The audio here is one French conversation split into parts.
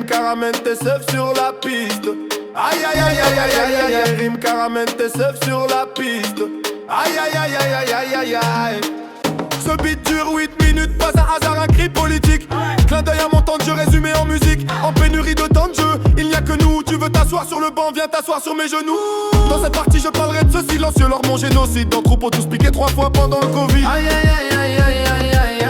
rime caramel, t'es seuf sur la piste. Aïe aïe aïe aïe aïe aïe aïe, rime caramel, t'es seuf sur la piste. Aïe aïe aïe aïe aïe aïe aïe aïe. Ce beat dure 8 minutes, pas un hasard, un cri politique. Clin d'œil à mon temps de jeu résumé en musique. En pénurie de temps de jeu, il n'y a que nous. Tu veux t'asseoir sur le banc, viens t'asseoir sur mes genoux. Dans cette partie je parlerai de ce silencieux lors de mon génocide. Dans le troupeau tous piqués 3 fois pendant le Covid. Aïe aïe aïe aïe aïe aïe aïe aïe.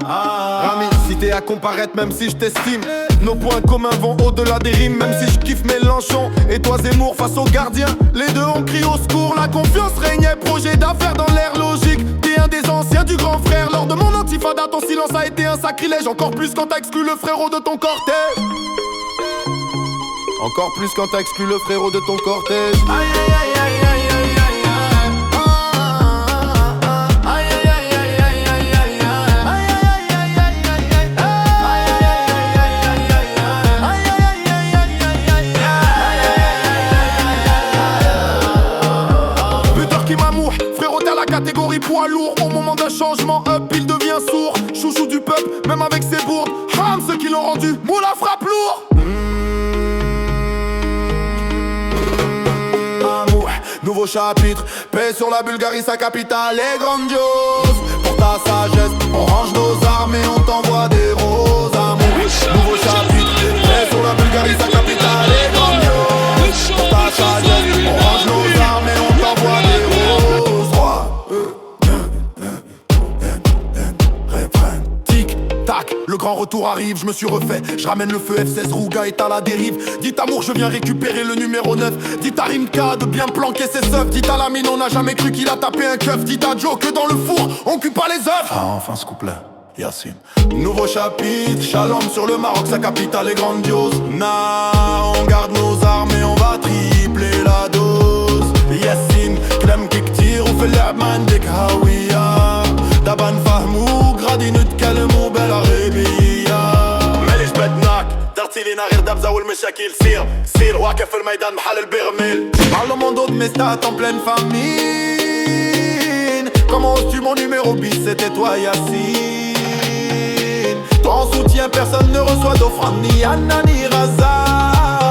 Rami, si t'es à comparaître même si je t'estime, nos points communs vont au-delà des rimes. Même si je kiffe Mélenchon et toi Zemmour face aux gardiens, les deux ont crié au secours. La confiance régnait, projet d'affaires dans l'air logique. T'es un des anciens du grand frère. Lors de mon antifada, ton silence a été un sacrilège. Encore plus quand t'as exclu le frérot de ton cortège. Encore plus quand t'as exclu le frérot de ton cortège. Aïe aïe aïe aïe aïe aïe aïe. Catégorie poids lourd, au moment d'un changement up, il devient sourd. Chouchou du peuple, même avec ses bourdes. Ham, ceux qui l'ont rendu, moula frappe lourd. Amour, nouveau chapitre, paix sur la Bulgarie, sa capitale est grandiose. Pour ta sagesse, on range nos armes et on t'envoie des roses. Amour, nouveau chapitre, paix sur la Bulgarie, sa capitale est grandiose. Pour ta sagesse, on range nos armes et on t'envoie des roses. Le grand retour arrive, je me suis refait. Je ramène le feu, F16 Rouga est à la dérive. Dites Amour, je viens récupérer le numéro 9. Dites à Rimka de bien planquer ses seufs. Dites à Lamine, on n'a jamais cru qu'il a tapé un keuf. Dites à Joe que dans le four, on cuit pas les œufs. Ah, enfin ce couplet, Yassine. Nouveau chapitre, Shalom sur le Maroc, sa capitale est grandiose. On garde nos armes et on va tripler la dose. Yassine, Clem qui tire ou fait l'Aman dek Hawiya. Daban Fahmou, Gradi نتكلموا بالعربية ماليش بدناك درتي لينا غير دبزة والمشاكل سير واقف في الميدان محل البرميل. Parle au monde de mes stats en pleine famine. Comment oses-tu mon numéro bis, c'était toi Yassine. Toi en soutien personne ne reçoit d'offrande ni Anna ni Raza.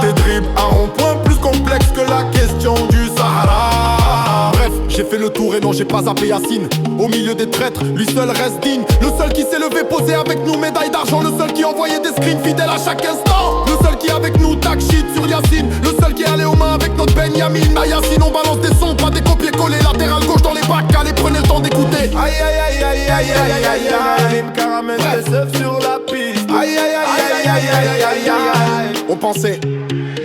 Tes dribbles à rond-point plus complexe que la question du Sahara. Bref, j'ai fait le tour et non j'ai pas zappé Yassine. Au milieu des traîtres, lui seul reste digne. Le seul qui s'est levé, posé avec nous, médaille d'argent. Le seul qui envoyait des screens fidèles à chaque instant. Le seul qui avec nous tag shit sur Yassine. Le seul qui est allé aux mains avec notre Benyamin. À Yassine on balance des sons, pas des copier-coller. Latéral gauche dans les bacs, allez prenez le temps d'écouter. Aïe aïe aïe aïe aïe aïe aïe aïe aïe. Rime caramel, t'es seuf sur la piste. Aïe aïe aïe aïe aïe aïe aïe aïe. On pensait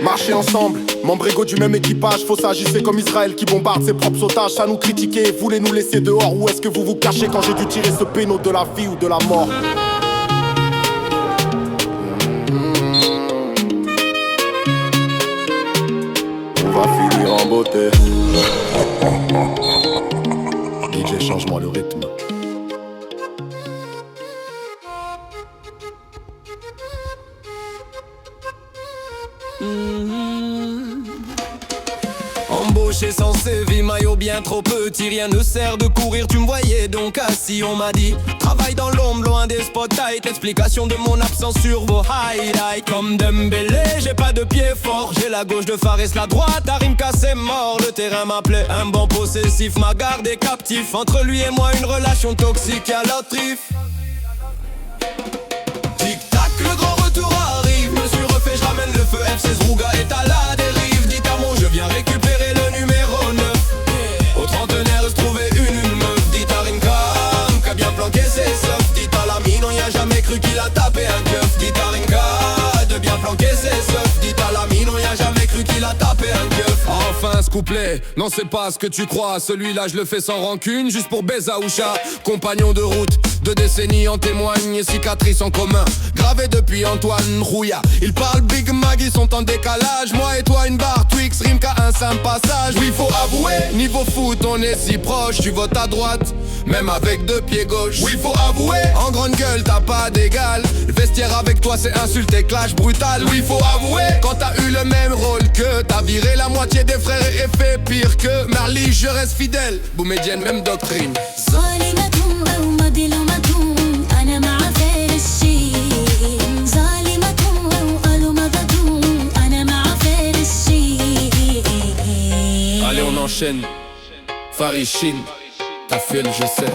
marcher ensemble, membres égaux du même équipage. Faut s'agir comme Israël qui bombarde ses propres otages. Ça nous critiquer, voulez nous laisser dehors. Où est-ce que vous vous cachez quand j'ai dû tirer ce péno de la vie ou de la mort? On va finir en beauté. DJ, change-moi le rythme. Embauché sans CV, maillot bien trop petit. Rien ne sert de courir, tu me voyais donc assis. On m'a dit, travaille dans l'ombre, loin des spotlights. Explication de mon absence sur vos highlights. Comme Dembélé, j'ai pas de pied fort. J'ai la gauche de Fares, la droite, Arimka c'est mort. Le terrain m'appelait un banc possessif, m'a gardé captif. Entre lui et moi une relation toxique à la triffe. Tic-tac, le grand retour arrive. Me suis refait, je ramène le feu, F16 Rouga est à la dérive. Dites à mon, je viens récupérer le numéro 9. Au trentenaire se trouvait une meuf. Dites à Rimka, qu'a bien planqué ses seufs. Dites à Lamine, on y a jamais cru qu'il a tapé un keuf. Dites à Rimka, de bien planquer ses seufs. Dites à Lamine, on y a jamais cru qu'il a tapé un keuf. Enfin ce couplet, non c'est pas ce que tu crois. Celui-là je le fais sans rancune, juste pour Bezaoucha. Compagnon de route, 2 décennies en témoignent. Cicatrices en commun, gravées depuis Antoine Rouilla. Ils parlent Big Mag, ils sont en décalage. Moi et toi une barre Twix, Rimka un simple passage. Oui faut avouer, niveau foot on est si proche. Tu votes à droite, même avec 2 pieds gauche. Oui faut avouer, en grande gueule t'as pas d'égal. Le vestiaire avec toi c'est insulte et clash brutal. Oui faut avouer, quand t'as eu le même rôle que t'as viré la moitié des frères et fait pire que Marly, je reste fidèle. Boumedienne, même doctrine. ظالمة أو مظلمة أنا مع فارس الشين ظالمة enchaîne. Farichine, ta file je sais.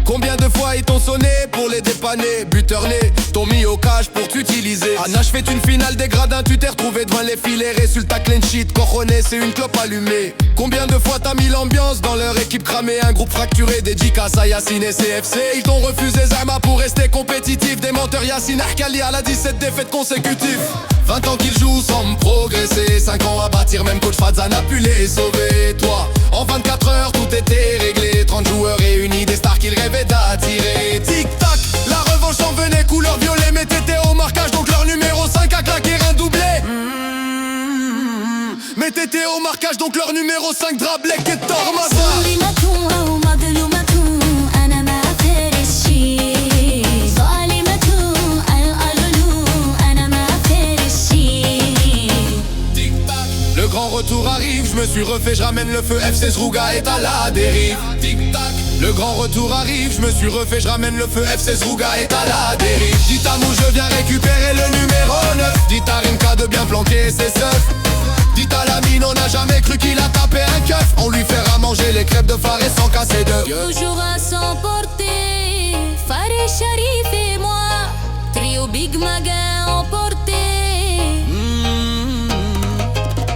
Combien de fois ils t'ont sonné pour les dépanner? Buteur-né, t'ont mis au cage pour t'utiliser. Anna, fait une finale des gradins, tu t'es retrouvé devant les filets. Résultat clean sheet, cojoné, c'est une clope allumée. Combien de fois t'as mis l'ambiance dans leur équipe cramée? Un groupe fracturé, dédicace à Yacine et CFC. Ils t'ont refusé Zama pour rester compétitif. Des menteurs Yacine Arkali à la 17 défaites consécutives. 20 ans qu'ils jouent sans me progresser. 5 ans à bâtir, même coach Fadzan a pu les sauver. Toi, en 24 heures tout était réglé. 30 joueurs réunis, des stars qu'ils rêvaient d'attirer. Tic-tac, la revanche en venait, couleur violet. Mais t'étais au marquage, donc leur numéro 5 a claqué un doublé. Mais t'étais au marquage, donc leur numéro 5 Drablek et Tormasa. Le grand retour arrive, je me suis refait, je ramène le feu. FC Zrouga est à la dérive. Tic-tac. Le grand retour arrive, je me suis refait, je ramène le feu. FC Zrouga est à la dérive. Dit à Mou, je viens récupérer le numéro 9. Dit à Rimka de bien planquer ses seufs. Dit à Lamine, on n'a jamais cru qu'il a tapé un keuf. On lui fera manger les crêpes de Fares sans casser de. Toujours à s'emporter, Fares, Sharif et moi. Trio Big Maga emporté.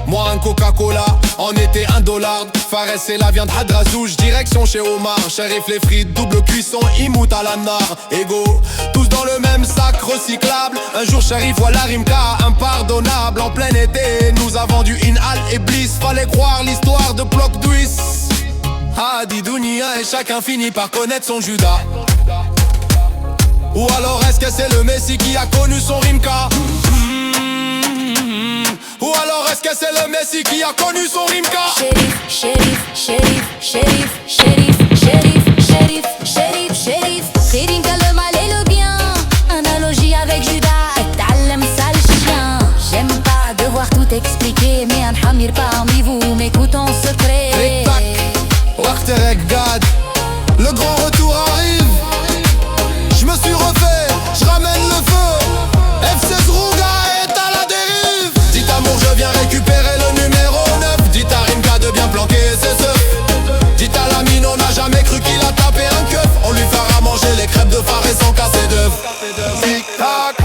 Moi un Coca-Cola, en été $1. Fares c'est la viande Hadrazouj, direction chez Omar. Sharif les frites, double cuisson, Imout à la nar. Ego, tous dans le même sac recyclable. Un jour Sharif voit la Rimka impardonnable. En plein été, nous avons du Inhal et Bliss. Fallait croire l'histoire de Bloc Duis. Hadi Dounia et chacun finit par connaître son Judas. Ou alors est-ce que c'est le Messi qui a connu son Rimka? Ou alors est-ce que c'est le Messi qui a connu son Rimka? Shérif. C'est Rimka le mal et le bien. Analogie avec Judas et Talem sale chien. J'aime pas devoir tout expliquer, mais un hamir parmi vous m'écoute en secret. Tic-tac, Warterek Gad, le grand retour arrive. Je me suis refait, je ramène le feu. FC Zrouga est à la dérive. Dit amour, je viens récupérer le numéro 9. Dit à Rimka de bien planquer ses œufs. Dit à Lamine, on n'a jamais cru qu'il a tapé un keuf. On lui fera manger les crêpes de Fares sans casser d'œufs. Tic-tac,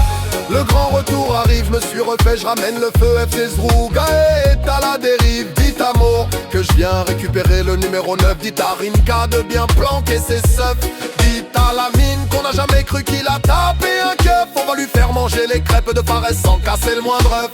le grand retour arrive, je me suis refait, je ramène le feu. FC Zrouga est à la dérive. Dit amour, que je viens récupérer le numéro 9. Dit à Rimka de bien planquer ses seufs. Dit à Lamine qu'on n'a jamais cru qu'il a tapé un keuf. On va lui faire manger les crêpes de Fares sans casser le moindre œuf.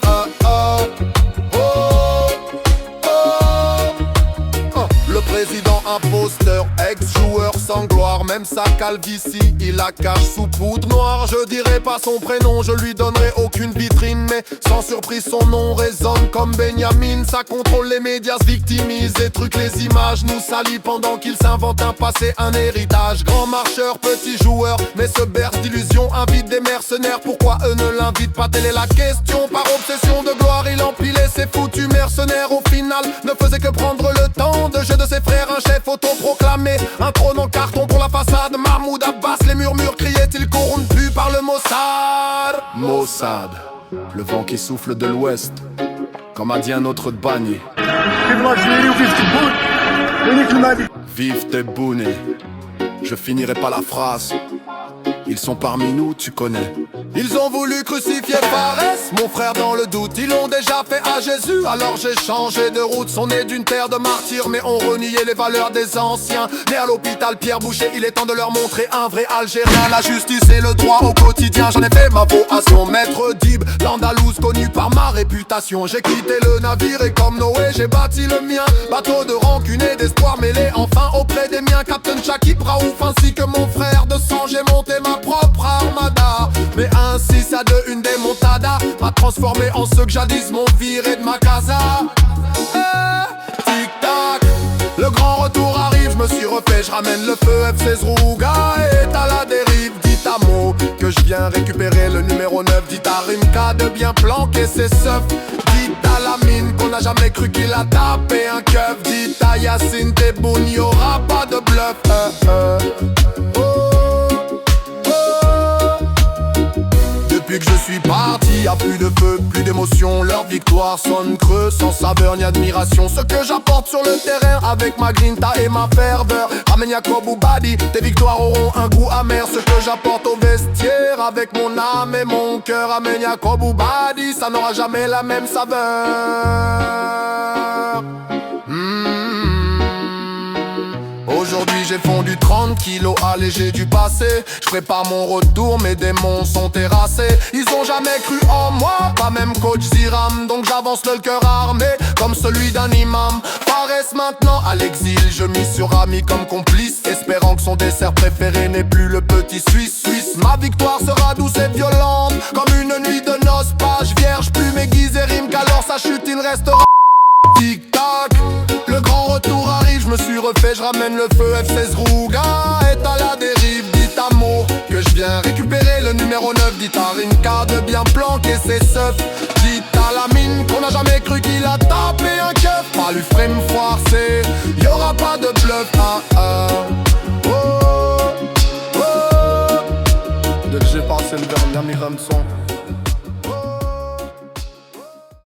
Le président imposteur, ex-joueur sans gloire. Même sa calvitie, il la cache sous poudre noire. Je dirai pas son prénom, je lui donnerai aucune vitrine. Mais sans surprise, son nom résonne comme Benjamin. Ça contrôle les médias, se victimise. Des trucs, les images nous salient pendant qu'il s'invente un passé, un héritage. Grand marcheur, petit joueur, mais se berce d'illusions. Invite des mercenaires, pourquoi eux ne l'invitent pas? Telle est la question. Par obsession de gloire, il empilait ses foutus mercenaires. Au final, ne faisait que prendre le temps de jeu de ses frères. Un chef autoproclamé, un trône en carton pour la façade. Mahmoud Abbas, les murmures criaient-ils corrompus par le Mossad. Mossad, le vent qui souffle de l'ouest, comme a dit un autre de Bani. Vive Tebboune, je finirai pas la phrase. Ils sont parmi nous, tu connais. Ils ont voulu crucifier Fares, mon frère dans le doute. Ils l'ont déjà fait à Jésus, alors j'ai changé de route. Sont nés d'une terre de martyrs, mais ont renié les valeurs des anciens. Né à l'hôpital Pierre Boucher, il est temps de leur montrer un vrai Algérien. La justice et le droit au quotidien, j'en ai fait ma peau à son maître Dib. L'Andalouse connu par ma réputation. J'ai quitté le navire et comme Noé, j'ai bâti le mien. Bateau de rancune et d'espoir mêlé enfin auprès des miens. Captain Shakib Raouf ainsi que mon frère de sang, j'ai monté ma propre armada. Mais ainsi ça de une démontada m'a transformé en ceux que jadis m'ont viré de ma casa. Tic-tac, le grand retour arrive, je me suis refait, je ramène le feu. FC Zrouga est à la dérive. Dit à Mo que je viens récupérer le numéro 9. Dit à Rimka de bien planquer ses seufs. Dit à Lamine qu'on n'a jamais cru qu'il a tapé un keuf. Dit à Yacine Tebboune, y'aura pas de bluff. depuis que je suis parti, y'a plus de feu, plus d'émotion. Leur victoire sonne creux, sans saveur ni admiration. Ce que j'apporte sur le terrain avec ma grinta et ma ferveur, ramène Yacob ou Badi, tes victoires auront un goût amer. Ce que j'apporte au vestiaire avec mon âme et mon cœur, ramène Yacob ou Badi, ça n'aura jamais la même saveur. Aujourd'hui j'ai fondu 30 kilos allégé du passé. Je prépare mon retour, mes démons sont terrassés. Ils ont jamais cru en moi, pas même coach Ziram. Donc j'avance le cœur armé, comme celui d'un imam. Fares maintenant à l'exil, je mise sur Ami comme complice, espérant que son dessert préféré n'est plus le petit Suisse. Ma victoire sera douce et violente, comme une nuit de noces. Page vierge, plume aiguisée, rime qu'alors sa chute il restera. Tic-tac, le grand retour arrive, je me suis refait, je ramène le feu. F16 Rouga est à la dérive, dit à Mo que je viens récupérer le numéro 9. Dit à Rinka de bien planquer ses seufs. Dit à la mine qu'on n'a jamais cru qu'il a tapé un keuf. Pas lui ferait me forcer, y'aura pas de bluff. Dès que j'ai passé le dernier Ramson.